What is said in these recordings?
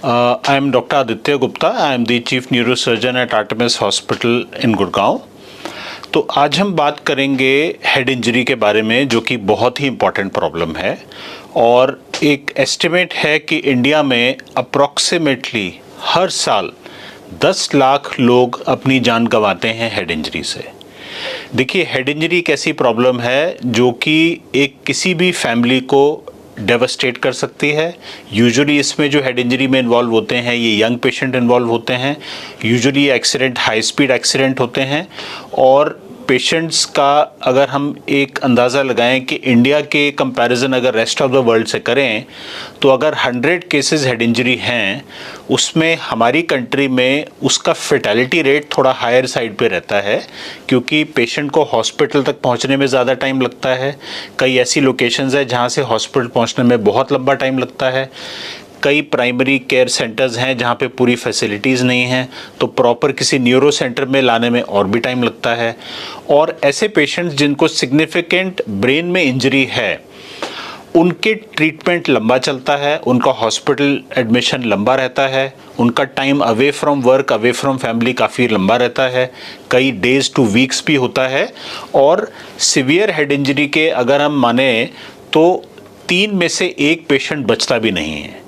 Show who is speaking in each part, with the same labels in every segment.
Speaker 1: I am Dr. Aditya Gupta. I am the Chief Neurosurgeon at Artemis Hospital in Gurgaon. तो आज हम बात करेंगे हेड इंजरी के बारे में, जो कि बहुत ही इम्पॉर्टेंट प्रॉब्लम है। और एक एस्टिमेट है कि इंडिया में अप्रॉक्सीमेटली हर साल 10 लाख लोग अपनी जान गंवाते हैं हेड इंजरी से। देखिए, हेड इंजरी एक ऐसी प्रॉब्लम है जो कि एक किसी भी फैमिली को डेवस्टेट कर सकती है। यूजुअली इसमें जो हेड इंजरी में इन्वॉल्व होते हैं ये यंग पेशेंट इन्वॉल्व होते हैं। Usually accident high speed accident होते हैं। और पेशेंट्स का अगर हम एक अंदाज़ा लगाएं कि इंडिया के कंपैरिजन अगर रेस्ट ऑफ द वर्ल्ड से करें, तो अगर 100 केसेस हेड इंजरी हैं, उसमें हमारी कंट्री में उसका फेटेलिटी रेट थोड़ा हायर साइड पे रहता है, क्योंकि पेशेंट को हॉस्पिटल तक पहुंचने में ज़्यादा टाइम लगता है। कई ऐसी लोकेशंस है जहां से हॉस्पिटल पहुंचने में बहुत लंबा टाइम लगता है। कई प्राइमरी केयर सेंटर्स हैं जहाँ पे पूरी फैसिलिटीज़ नहीं हैं, तो प्रॉपर किसी न्यूरो सेंटर में लाने में और भी टाइम लगता है। और ऐसे पेशेंट्स जिनको सिग्निफिकेंट ब्रेन में इंजरी है, उनके ट्रीटमेंट लंबा चलता है, उनका हॉस्पिटल एडमिशन लंबा रहता है, उनका time away from work, away from family काफ़ी लंबा रहता है, कई डेज़ टू वीक्स भी होता है। और सिवियर हेड इंजरी के अगर हम माने तो 3 में से 1 पेशेंट बचता भी नहीं है।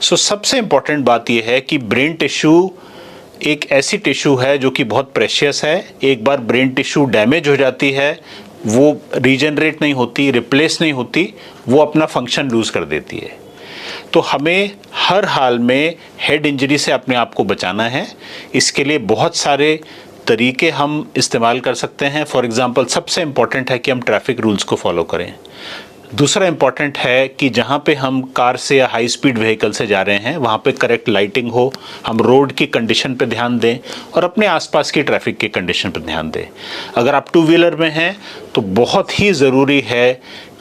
Speaker 1: सबसे इम्पॉर्टेंट बात यह है कि ब्रेन टिश्यू एक ऐसी टिश्यू है जो कि बहुत प्रेशियस है। एक बार ब्रेन टिश्यू डैमेज हो जाती है, वो रीजनरेट नहीं होती, रिप्लेस नहीं होती, वो अपना फंक्शन लूज़ कर देती है। तो हमें हर हाल में हेड इंजरी से अपने आप को बचाना है। इसके लिए बहुत सारे तरीके हम इस्तेमाल कर सकते हैं। फॉर एग्ज़ाम्पल, सबसे इम्पॉर्टेंट है कि हम ट्रैफिक रूल्स को फॉलो करें। दूसरा इम्पॉर्टेंट है कि जहाँ पे हम कार से या हाई स्पीड व्हीकल से जा रहे हैं वहाँ पे करेक्ट लाइटिंग हो, हम रोड की कंडीशन पे ध्यान दें और अपने आसपास की ट्रैफिक की कंडीशन पे ध्यान दें। अगर आप 2 व्हीलर में हैं तो बहुत ही ज़रूरी है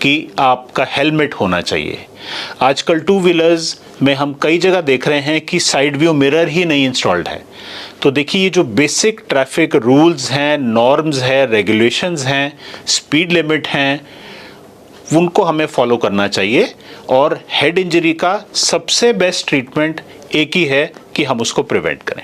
Speaker 1: कि आपका हेलमेट होना चाहिए। आजकल 2 व्हीलर्स में हम कई जगह देख रहे हैं कि साइड व्यू मिरर ही नहीं इंस्टॉल्ड है। तो देखिए, ये जो बेसिक ट्रैफिक रूल्स हैं, नॉर्म्स हैं, रेगुलेशंस हैं, स्पीड लिमिट हैं, उनको हमें फॉलो करना चाहिए। और हेड इंजरी का सबसे बेस्ट ट्रीटमेंट एक ही है कि हम उसको प्रिवेंट करें।